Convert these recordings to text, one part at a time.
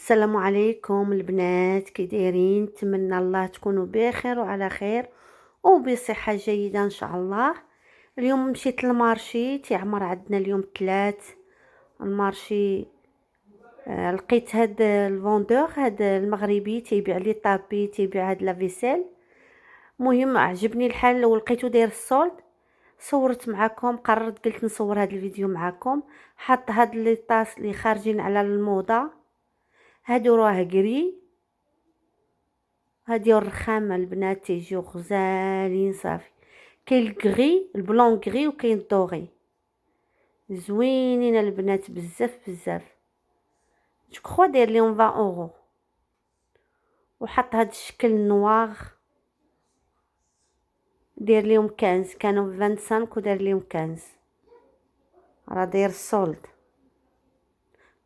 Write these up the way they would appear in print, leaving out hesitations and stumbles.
السلام عليكم البنات، كي دايرين؟ نتمنى الله تكونوا بخير وعلى خير وبصحة جيدة ان شاء الله. اليوم مشيت للمارشي، تيعمر عندنا اليوم الثلاث المارشي. لقيت هاد الفوندور، هاد المغربي تيبيع لي طابي، تيبيع هاد لافيسيل. مهم عجبني الحال ولقيتو داير السولد، صورت معكم، قررت قلت نصور هاد الفيديو معكم. حط هاد لي طاس اللي خارجين على الموضة، هادو راه قري، هادي الرخامه البنات تيجيو غزالين صافي. كاين الكغي البلون كغي وكاين الدوغي، زوينين البنات بزاف بزاف. جو كخوا داير ليهم 20 اورو. وحط هاد الشكل نواغ داير ليهم 15، كانوا 25 ودار ليهم 15. راه داير السولد،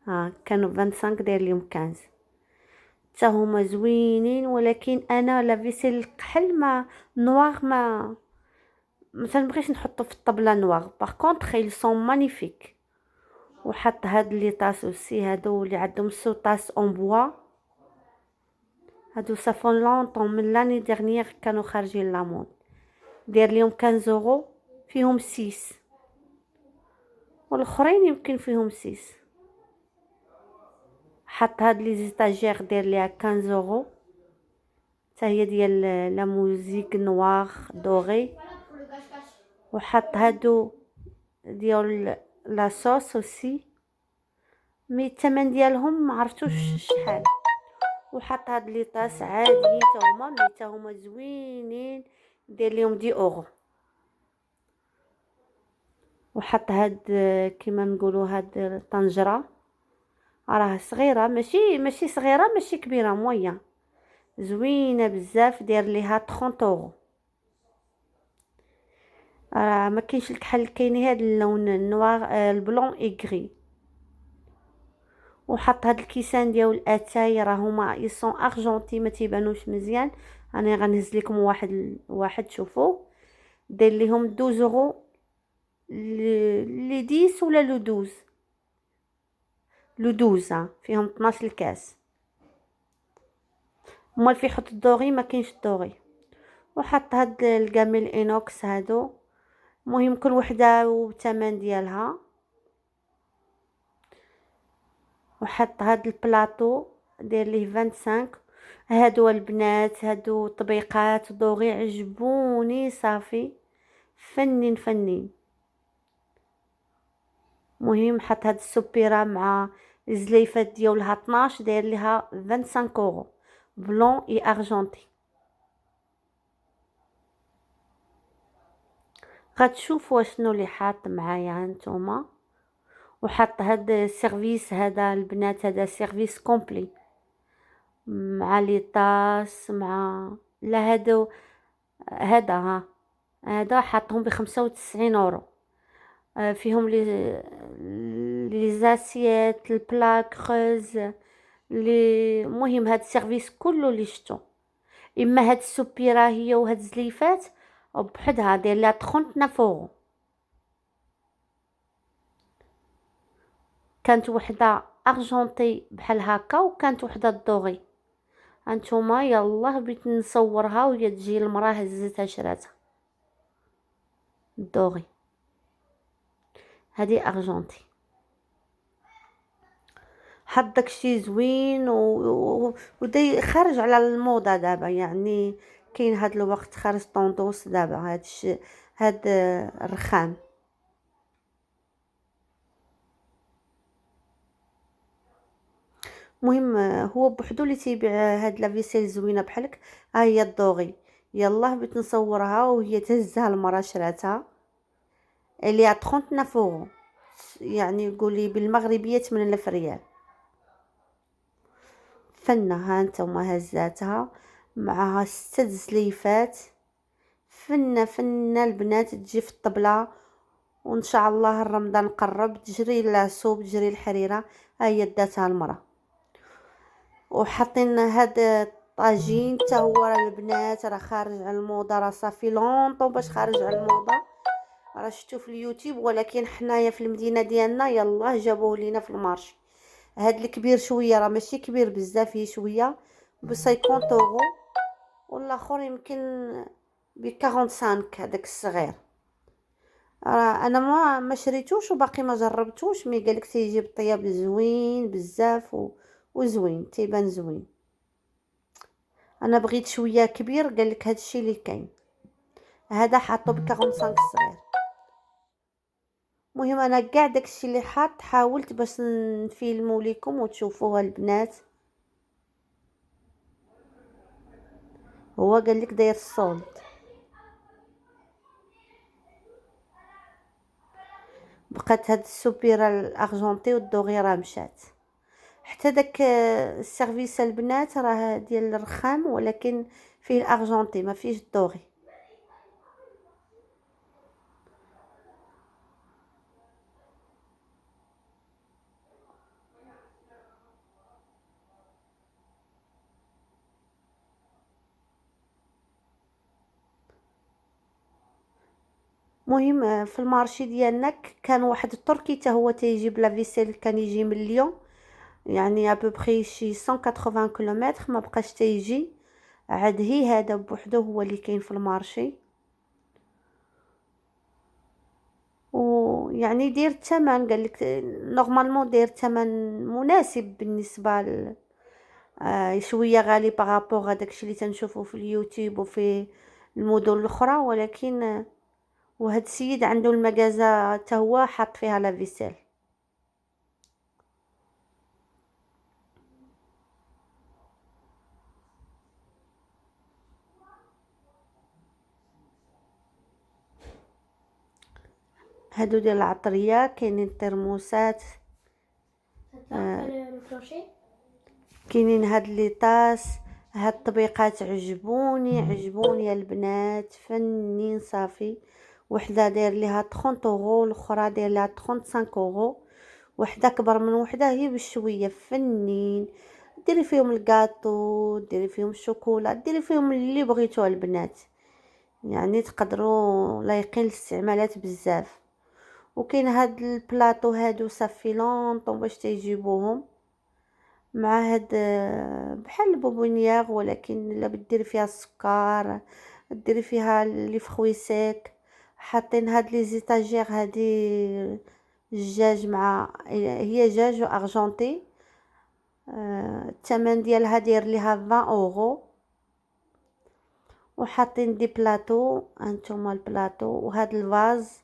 ها كانوا 25 داير ليهم 15. حتى هما زوينين، ولكن انا لافيسيل الكحل ما نواغ ما تنبغيش نحطو في الطبله نواغ. باغ كونطخ ils sont magnifiques. وحط هاد لي طاس اوسي، هادو اللي عندهم سو طاس اون بوا، هادو صافون لونطون من لاني ديرنيير كانوا خارجين لامود. داير ليهم 15 اورو، فيهم 6 والاخرين يمكن فيهم 6. حط هاد لي زيتاجير داير ليها 15 اورو، حتى هي ديال لا موزيك نواغ دوغي. وحط هادو ديال لا صوص اوسي، مي الثمن ديالهم ما عرفتوش شحال. وحط هاد لي طاس عاديين تا هما، مي تا هما زوينين، دير ليهم 10 اورو. وحط هاد كيما نقولوا هاد الطنجره، راه صغيره، ماشي صغيره ماشي كبيره، مويا زوينه بزاف، داير ليها 30 اورو. راه ما كاينش الكحل، كاين هاد اللون النوار البلون ايغري. وحط هاد الكيسان ديال الاتاي، راه هما يسون ارجونتي، ما تيبانوش مزيان. انا غنهز لكم واحد شوفوا، دير ليهم 12 اورو لي 10 ولا لو 12. لو 12 فيهم 12 الكاس. هما في يحط الدوغي ما كاينش الدوغي. وحط هاد الكاميل انوكس هادو، مهم كل وحده والثمن ديالها. وحط هاد البلاطو دير ليه 25. هادو البنات، هادو طبيقات دوغي عجبوني صافي، فنين فنين. مهم حط هاد السوبيره مع الزليفات ديالها 12، داير ليها 25 اورو، بلون اي ارجونتي. غتشوفوا شنو اللي حاط معايا هانتوما. وحط هاد السيرفيس هذا البنات، هذا سيرفيس كومبلي مع لي طاس مع لا هادو، هذا ها، هذا حطهم ب95 اورو. فيهم لي زاسيات البلاك خز لي. مهم هاد السيرفيس كله اللي شفتو، اما هاد السوبيره هي وهاد الزليفات بحدها داير لها 39 اورو. كانت وحده ارجونتي بحال هكا، وكانت وحده دوغي. هانتوما يلاه بغيت نصورها وهي تجي المراه هزتها شراتها الدوغي. هذه ارجونتي. حط داكشي زوين وداي خارج على الموضه دابا، يعني كاين هاد الوقت خارج طوندوس دابا هاد الرخام. مهم هو بوحدو اللي تيبيع هاد لافيسيل زوينه بحالك. ها هي الدوغي، يلاه بغيت نصورها وهي تهزها المراه شراتها اللي 39 اورو، يعني قولي بالمغربيه 8000 ريال. فنه ها نتوما هزاتها معها 6 زليفات، فنه البنات تجي في الطبله. وان شاء الله رمضان قرب، تجري العسوب تجري الحريره. ها هي داتها المراه. وحاطين هاد طاجين حتى هو راه البنات راه خارج على الموضه، راه صافي لونطو باش خارج على الموضه. راه شفتو في اليوتيوب، ولكن حنايا في المدينه ديالنا يلاه جابوه لينا في المارشي. هاد الكبير شويه، راه ماشي كبير بزاف، هي شويه ب 50 اورو، والاخر يمكن ب 45 هذاك الصغير. راه انا ما شريتوش وباقي ما جربتوش، مي قالك تيجي بالطياب زوين بزاف وزوين، تيبان زوين. انا بغيت شويه كبير، قالك هادشي اللي كاين، هذا حاطو ب 45 الصغير. المهم انا كاع داكشي اللي حاط حاولت باش نفيلمو ليكم وتشوفوها البنات. هو قالك داير الصولد. بقات هاد السوبيره الارجونتي والدوغي راه مشات. حتى داك السيرفيس البنات راه ديال الرخام، ولكن فيه الارجونتي ما فيهش الدوغي. مهم في المارشي ديالنا كان واحد التركي حتى هو تيجيب لا فيسيل، كان يجي من ليون، يعني ابوبخي شي 180 كيلومتر، ما بقاش تيجي. عاد هي هذا بوحدو هو اللي كاين في المارشي، ويعني داير الثمن، قالك نورمالمون داير ثمن مناسب بالنسبه شويه غالي بارابور هذاكشي اللي تنشوفو في اليوتيوب وفي المدن الاخرى، ولكن وهاد السيد عنده المغازه حتى هو حاط فيها لا فيسيل. هادو ديال العطريه، كاينين الترموسات، كاينين هاد لي طاس. هاد الطبيقات عجبوني البنات، فنين صافي. وحده داير ليها 30 اورو، الاخرى داير ليها 35 اورو، وحده كبر من وحده هي بشويه، فنين. ديري فيهم الكاطو، ديري فيهم الشوكولا، ديري فيهم اللي بغيتوه البنات، يعني تقدروا لايقين الاستعمالات بزاف. وكاين هاد البلاطو هادو صافي لونطون باش تيجيبوهم مع هاد بحال البوبونيير، ولكن الا بديري فيها السكر، ديري فيها لي فخوي سيك. حاطين هاد لي زيتاجير هادي الجاج، مع هي جاج وارجونتي. الثمن ديالها داير ليها 20 اورو. وحاطين دي بلاطو، هانتوما البلاطو، وهاد الفاز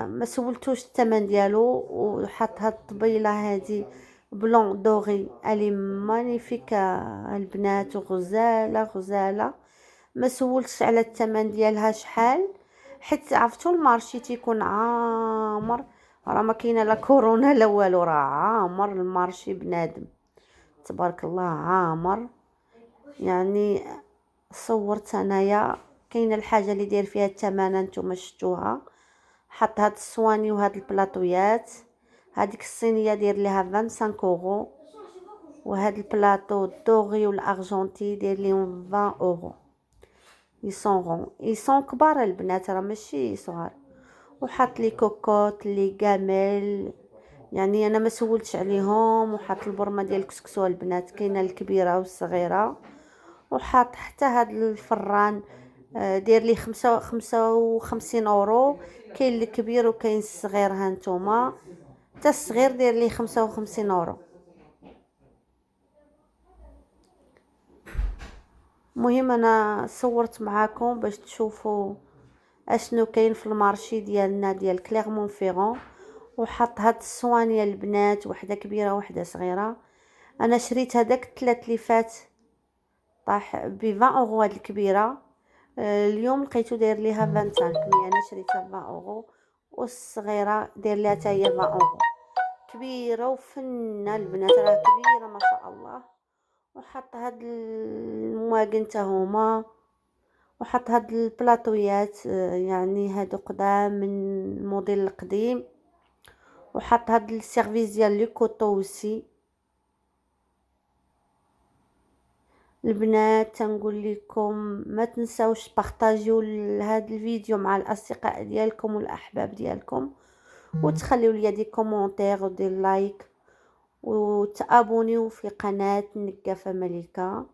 ما سولتوش الثمن ديالو، وحط هاد الطبيله هادي بلون دوغي الي مانيفيك البنات، وغزاله. ما سولتش على الثمن ديالها شحال، حيت عرفتوا المارشي تيكون عامر، راه ما كاينه لا كورونا لا والو، راه عامر المارشي بنادم، تبارك الله عامر. يعني صورت انايا كاينه الحاجه اللي داير فيها الثمن، نتوما شفتوها. حط هاد الصواني وهاد البلاطويات، هذيك الصينيه داير ليها 25 اورو، وهاد البلاطو الدوغي والارجنتي داير ليهم 20 اورو. يسون كبار البنات، راه ماشي صغار. وحط لي كوكوط لي كامل، يعني انا ما سولتش عليهم. وحط البرمه ديال الكسكسو البنات، كاينه الكبيره والصغيره. وحاط حتى هاد الفران داير لي 55 اورو. كاين الكبير وكاين الصغير، هانتوما حتى الصغير داير لي 55 اورو. المهم انا صورت معاكم باش تشوفوا اشنو كاين في المارشي ديالنا ديال كليرمون فيرون. وحط هاد الصواني البنات، وحده كبيره وحده صغيره. انا شريت هذاك 3 ليفات طاح ب 20 اورو هاد الكبيره. اليوم لقيتو داير ليها 25، مي انا شريتها ب 20 اورو. والصغيره داير ليها حتى هي 20 اورو. كبيره وفنه البنات، راه كبيره ما شاء الله. وحط هاد المواقن حتى هما، وحط هاد البلاطويات يعني هادو قدام من الموديل القديم. وحط هاد السيرفيس ديال لي كوطو وسي. البنات تنقول لكم ما تنساوش بارطاجيو هذا الفيديو مع الاصدقاء ديالكم والاحباب ديالكم، وتخليو لي دي كومونتير ودي لايك، وتابونيو في قناة نقافة ملكة،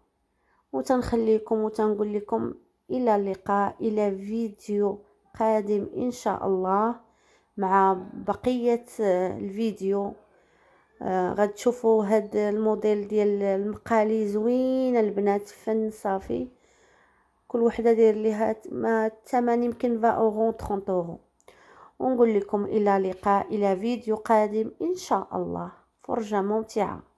وتنخليكم وتنقول لكم الى اللقاء، الى فيديو قادم ان شاء الله مع بقية الفيديو. غتشوفوا هاد الموديل ديال المقالي زوينه البنات، فن صافي. كل وحده داير ليها ما الثمن يمكن 20 اورو 30 اورو. ونقول لكم الى لقاء، الى فيديو قادم ان شاء الله، فرجه ممتعه.